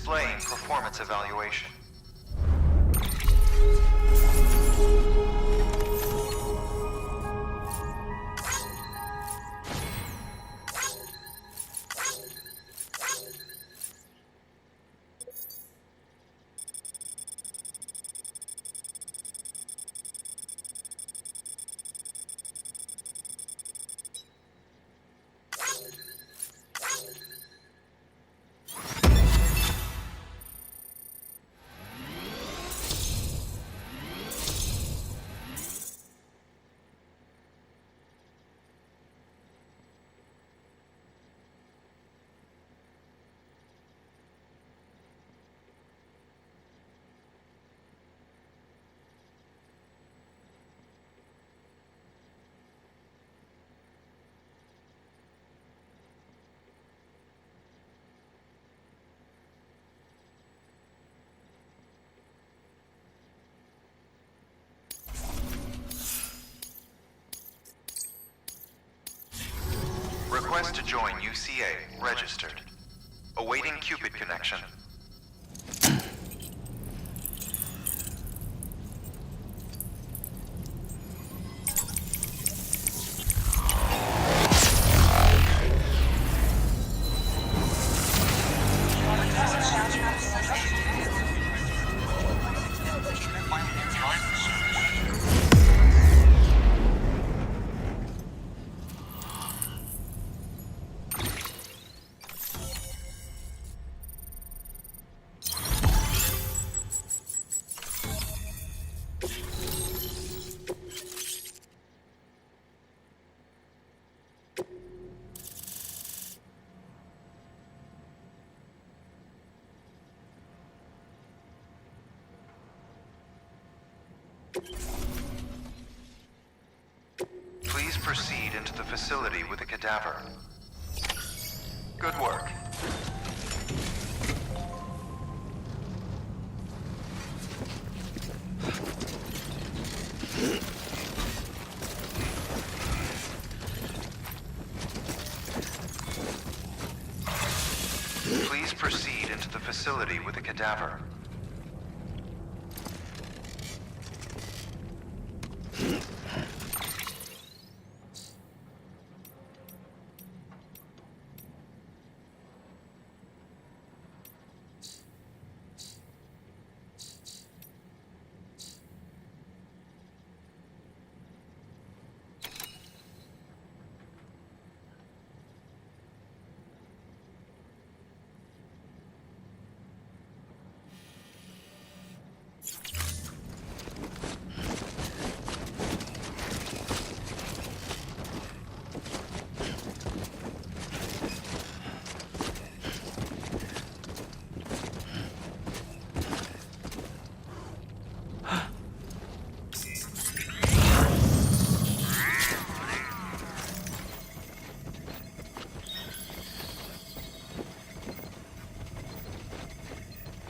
Displaying performance evaluation. Request to join UCA. Registered. Awaiting Cupid connection. Please proceed into the facility with the cadaver. Good work. Please proceed into the facility with the cadaver.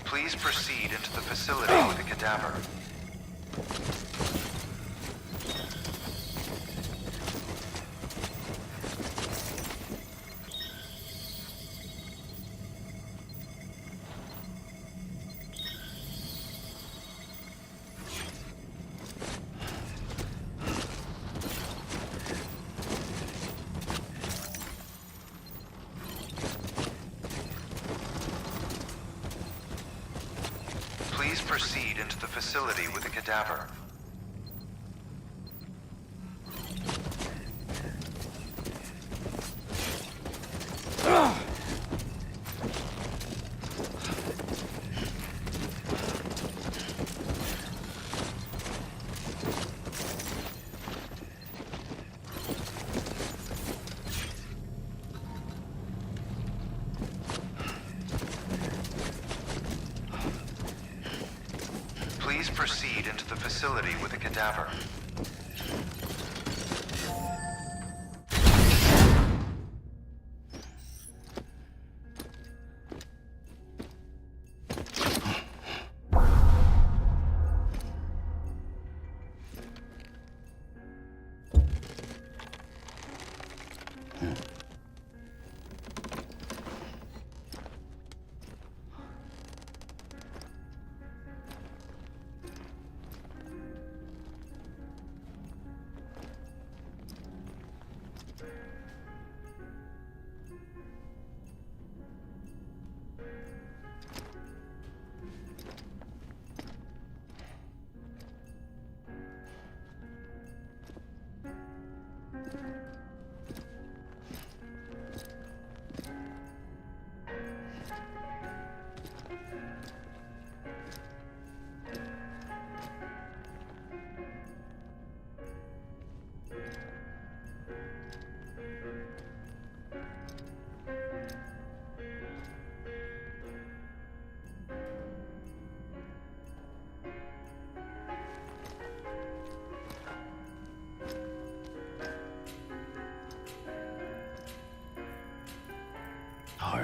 Please proceed into the facility with the cadaver. Please proceed into the facility with the cadaver. Please proceed into the facility with the cadaver.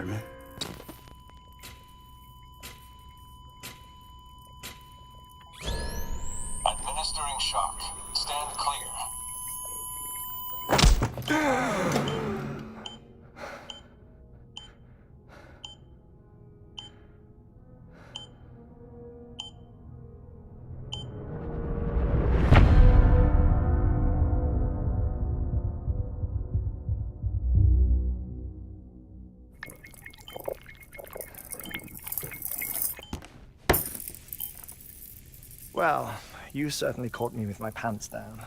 Hartman. Administering shock. Stand clear. Well, you certainly caught me with my pants down.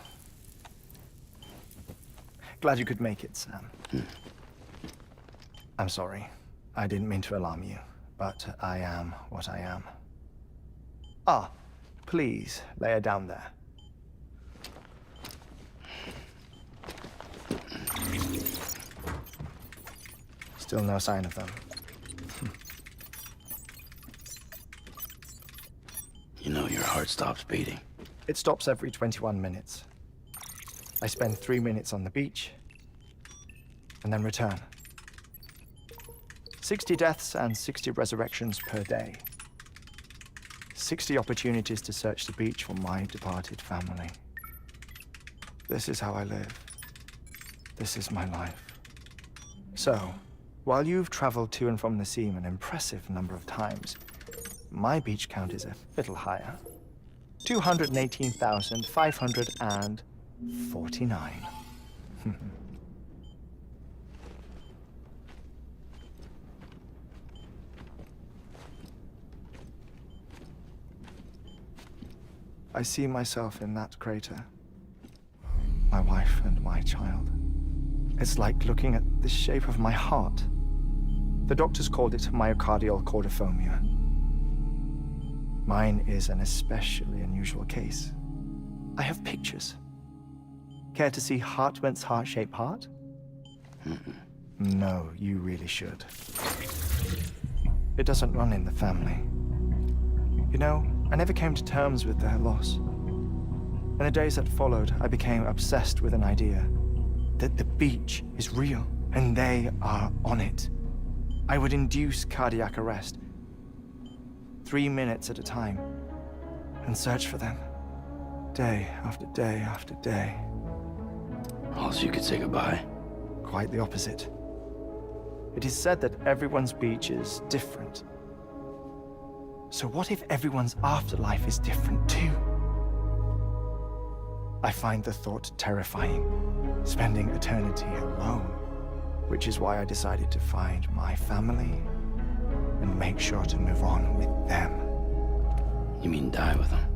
Glad you could make it, Sam. I'm sorry. I didn't mean to alarm you, but I am what I am. Ah, please, lay her down there. Still no sign of them. You know, your heart stops beating. It stops every 21 minutes. I spend 3 minutes on the beach, and then return. 60 deaths and 60 resurrections per day. 60 opportunities to search the beach for my departed family. This is how I live. This is my life. So, while you've traveled to and from the sea an impressive number of times, my beach count is a little higher. 218,549. I see myself in that crater. My wife and my child. It's like looking at the shape of my heart. The doctors called it myocardial cordiformia. Mine is an especially unusual case. I have pictures. Care to see Hartman's heart-shaped heart? No, you really should. It doesn't run in the family. You know, I never came to terms with their loss. In the days that followed, I became obsessed with an idea that the beach is real and they are on it. I would induce cardiac arrest, 3 minutes at a time, and search for them, day after day after day. Also, you could say goodbye. Quite the opposite. It is said that everyone's beach is different. So what if everyone's afterlife is different too? I find the thought terrifying, spending eternity alone, which is why I decided to find my family and make sure to move on with them. You mean die with them?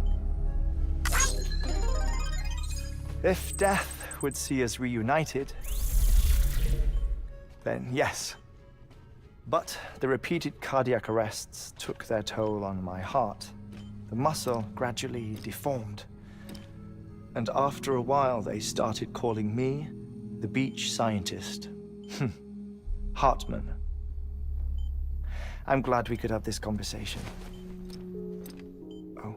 If death would see us reunited, then yes. But the repeated cardiac arrests took their toll on my heart. The muscle gradually deformed. And after a while, they started calling me the beach scientist. Hartman. I'm glad we could have this conversation. Oh.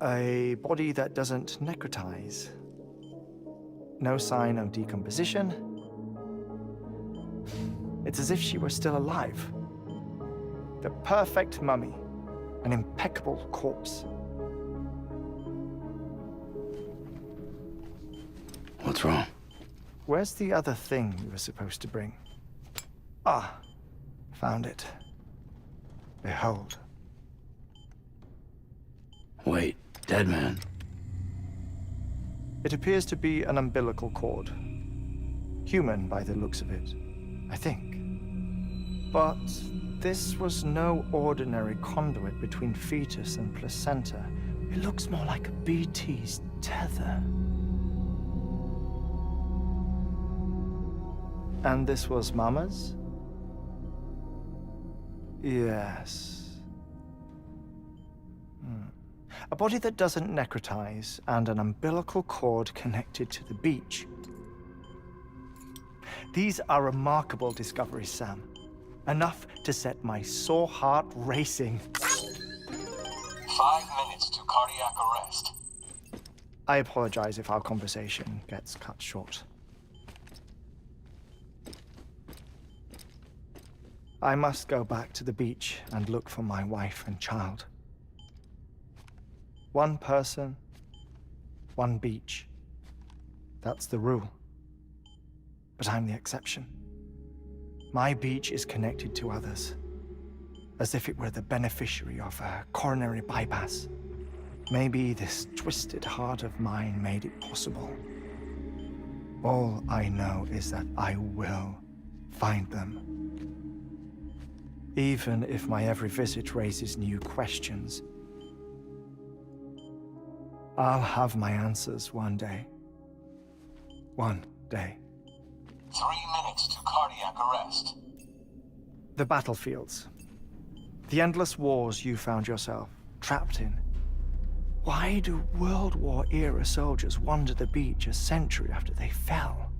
A body that doesn't necrotize. No sign of decomposition. It's as if she were still alive. The perfect mummy. An impeccable corpse. What's wrong? Where's the other thing you were supposed to bring? Ah, found it. Behold. Wait, dead man. It appears to be an umbilical cord. Human by the looks of it, I think. But this was no ordinary conduit between fetus and placenta. It looks more like a BT's tether. And this was Mama's? Yes. A body that doesn't necrotize and an umbilical cord connected to the beach. These are remarkable discoveries, Sam. Enough to set my sore heart racing. 5 minutes to cardiac arrest. I apologize if our conversation gets cut short. I must go back to the beach and look for my wife and child. One person, one beach. That's the rule. But I'm the exception. My beach is connected to others, as if it were the beneficiary of a coronary bypass. Maybe this twisted heart of mine made it possible. All I know is that I will find them. Even if my every visit raises new questions, I'll have my answers one day. One day. 3 minutes to cardiac arrest. The battlefields. The endless wars you found yourself trapped in. Why do World War-era soldiers wander the beach a century after they fell?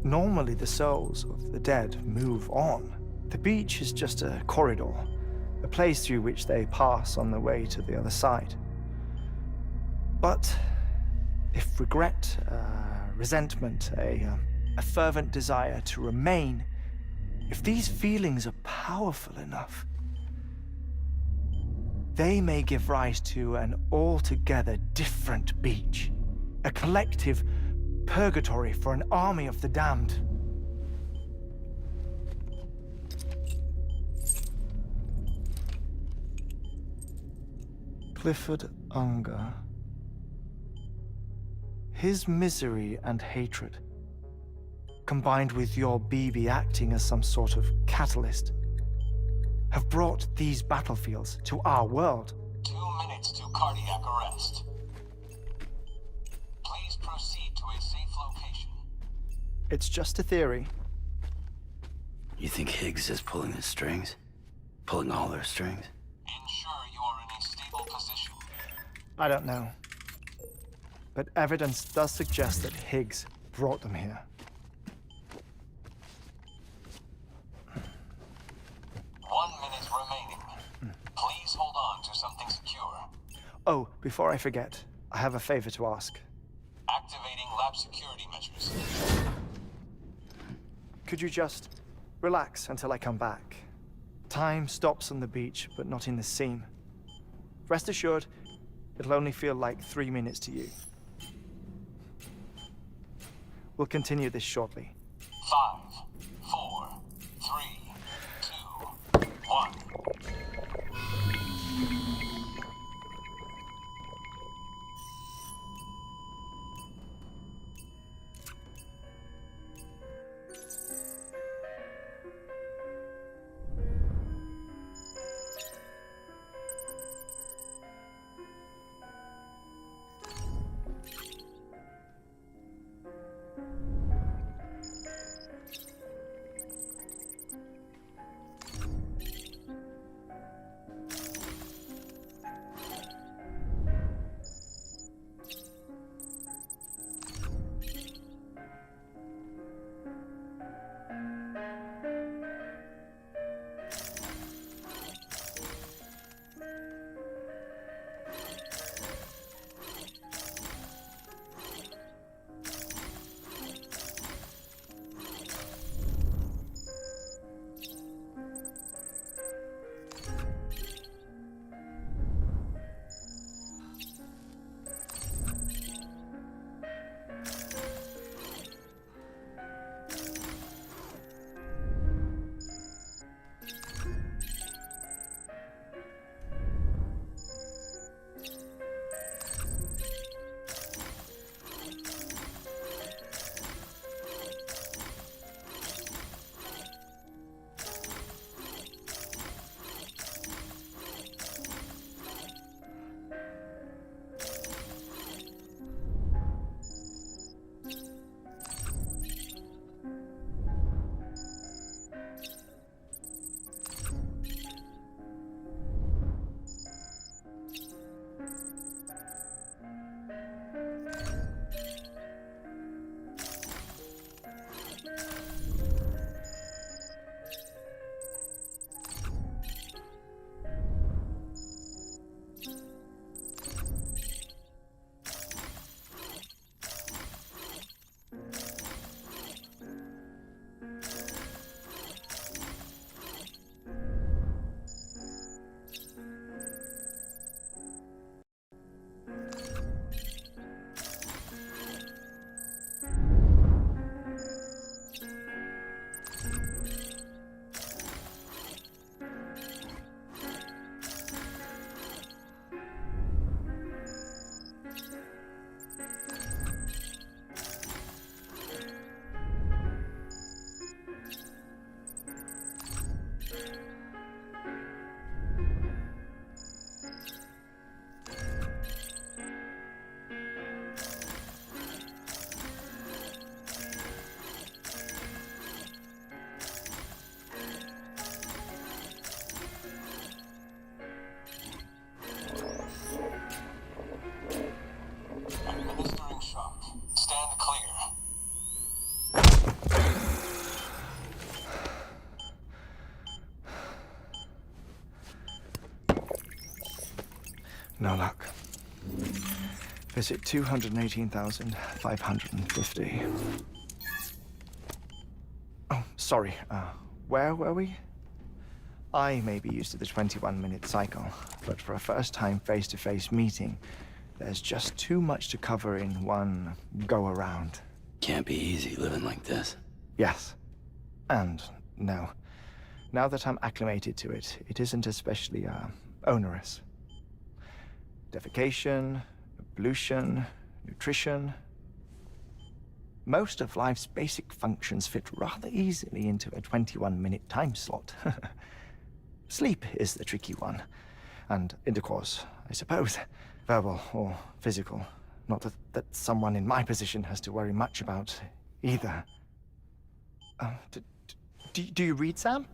Normally, the souls of the dead move on. The beach is just a corridor, a place through which they pass on the way to the other side. But if regret, resentment, a fervent desire to remain, if these feelings are powerful enough, they may give rise to an altogether different beach, a collective purgatory for an army of the damned. Clifford Unger. His misery and hatred, combined with your BB acting as some sort of catalyst, have brought these battlefields to our world. 2 minutes to cardiac arrest. Please proceed to a safe location. It's just a theory. You think Higgs is pulling the strings? Pulling all their strings? Ensure you are in a stable position. I don't know. But evidence does suggest that Higgs brought them here. 1 minute remaining. Please hold on to something secure. Oh, before I forget, I have a favor to ask. Activating lab security measures. Could you just relax until I come back? Time stops on the beach, but not in the scene. Rest assured, it'll only feel like 3 minutes to you. We'll continue this shortly. 5, 4, 3, 2, 1. no luck. Visit 218,550. Oh, sorry. Where were we? I may be used to the 21-minute cycle, but for a first-time face-to-face meeting, there's just too much to cover in one go-around. Can't be easy living like this. Yes. And no. Now that I'm acclimated to it, it isn't especially, onerous. Defecation, pollution, nutrition. Most of life's basic functions fit rather easily into a 21-minute time slot. Sleep is the tricky one. And intercourse, I suppose. Verbal or physical. Not that someone in my position has to worry much about either. Do you read, Sam?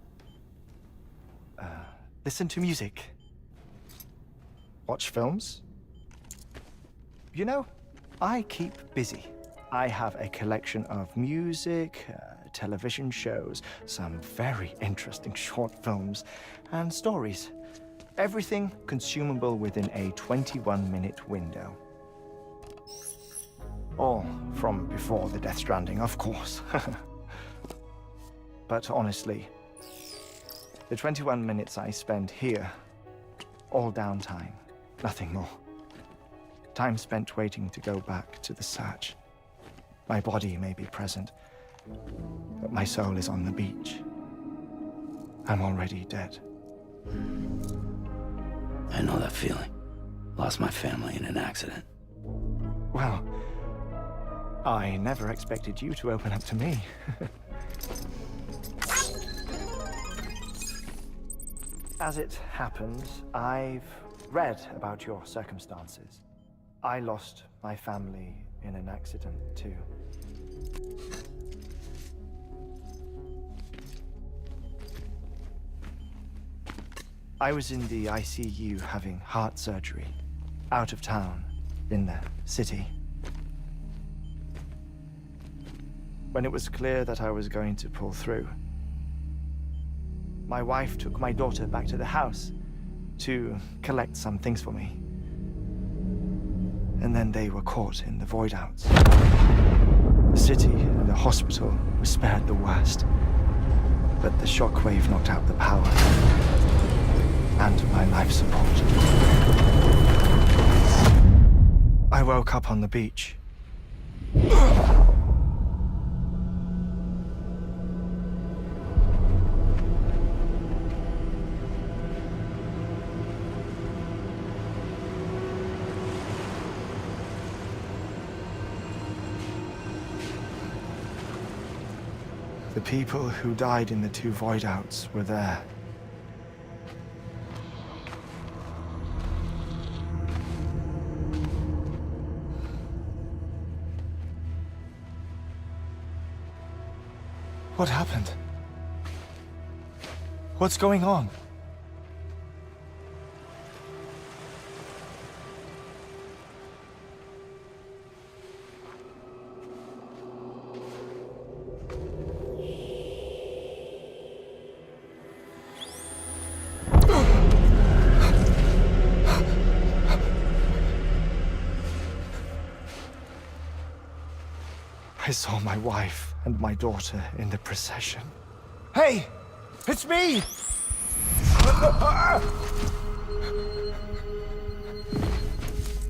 Listen to music. Watch films? You know, I keep busy. I have a collection of music, television shows, some very interesting short films, and stories. Everything consumable within a 21-minute window. All from before the Death Stranding, of course. But honestly, the 21 minutes I spend here, all downtime, nothing more. Time spent waiting to go back to the search. My body may be present, but my soul is on the beach. I'm already dead. I know that feeling. Lost my family in an accident. Well, I never expected you to open up to me. As it happens, I've read about your circumstances. I lost my family in an accident, too. I was in the ICU having heart surgery, out of town, in the city. When it was clear that I was going to pull through, my wife took my daughter back to the house to collect some things for me. And then they were caught in the void outs. The city and the hospital were spared the worst, but the shockwave knocked out the power and my life support. I woke up on the beach. The people who died in the two void outs were there. What happened? What's going on? I saw my wife and my daughter in the procession. Hey! It's me!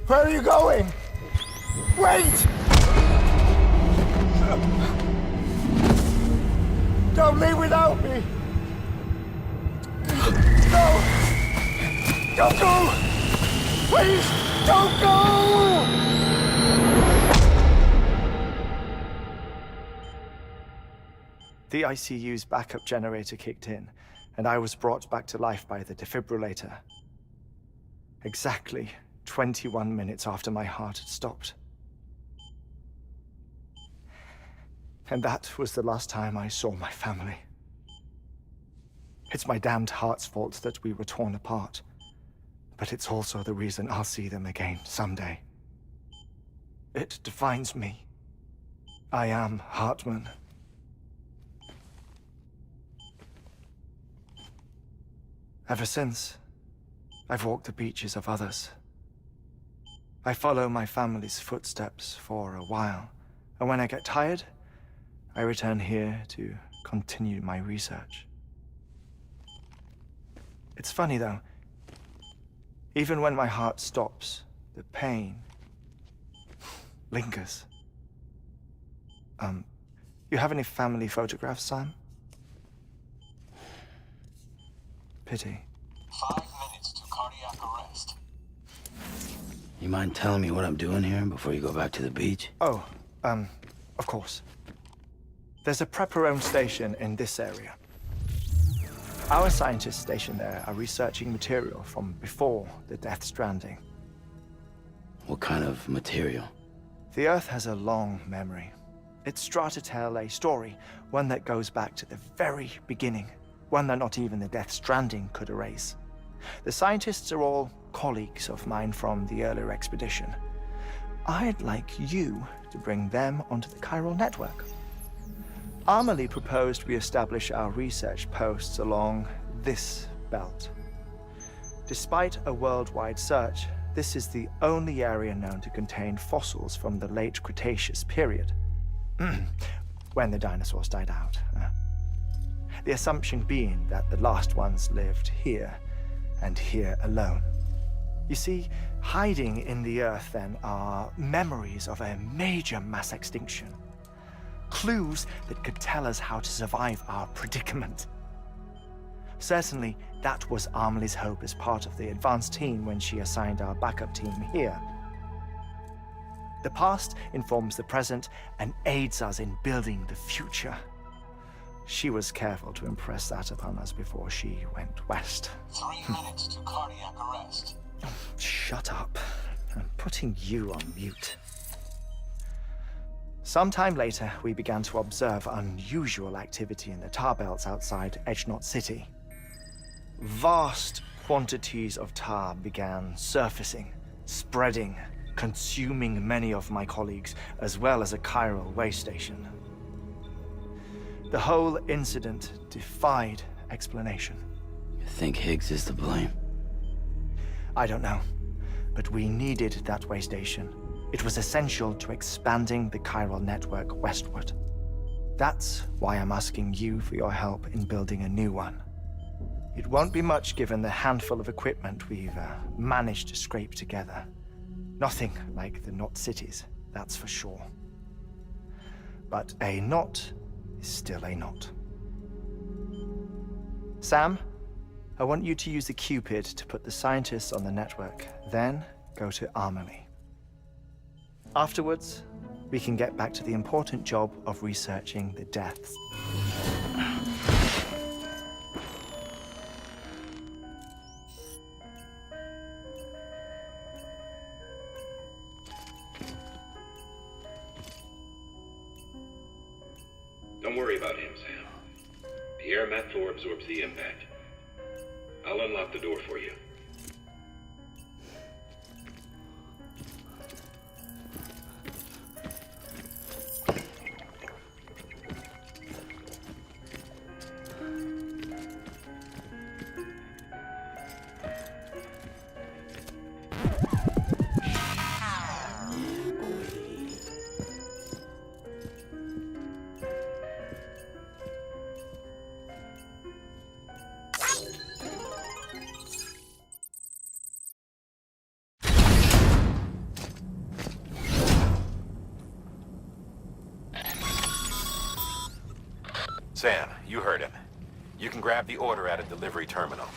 Where are you going? Wait! Don't leave without me! No! Don't go! Please, don't go! The ICU's backup generator kicked in, and I was brought back to life by the defibrillator. Exactly 21 minutes after my heart had stopped. And that was the last time I saw my family. It's my damned heart's fault that we were torn apart, but it's also the reason I'll see them again someday. It defines me. I am Hartman. Ever since, I've walked the beaches of others, I follow my family's footsteps for a while, and when I get tired, I return here to continue my research. It's funny though, even when my heart stops, the pain lingers. You have any family photographs, Sam? Pity. 5 minutes to cardiac arrest. You mind telling me what I'm doing here before you go back to the beach? Oh, of course. There's a prep-your-own station in this area. Our scientists stationed there are researching material from before the Death Stranding. What kind of material? The Earth has a long memory. It's trying to tell a story, one that goes back to the very beginning, one that not even the Death Stranding could erase. The scientists are all colleagues of mine from the earlier expedition. I'd like you to bring them onto the chiral network. Amelie proposed we establish our research posts along this belt. Despite a worldwide search, this is the only area known to contain fossils from the late Cretaceous period, when the dinosaurs died out. The assumption being that the last ones lived here, and here alone. You see, hiding in the Earth then are memories of a major mass extinction. Clues that could tell us how to survive our predicament. Certainly, that was Amelie's hope as part of the advanced team when she assigned our backup team here. The past informs the present and aids us in building the future. She was careful to impress that upon us before she went west. 3 minutes to cardiac arrest. Shut up. I'm putting you on mute. Sometime later, we began to observe unusual activity in the tar belts outside Edgenot City. Vast quantities of tar began surfacing, spreading, consuming many of my colleagues, as well as a chiral way station. The whole incident defied explanation. You think Higgs is to blame? I don't know, but we needed that way station. It was essential to expanding the chiral network westward. That's why I'm asking you for your help in building a new one. It won't be much given the handful of equipment we've managed to scrape together. Nothing like the knot cities, that's for sure. But a knot is still a knot. Sam, I want you to use the Cupid to put the scientists on the network, then go to Amelie. Afterwards, we can get back to the important job of researching the deaths. Don't worry about him, Sam. The air mat floor absorbs the impact. I'll unlock the door for you. Sam, you heard him. You can grab the order at a delivery terminal.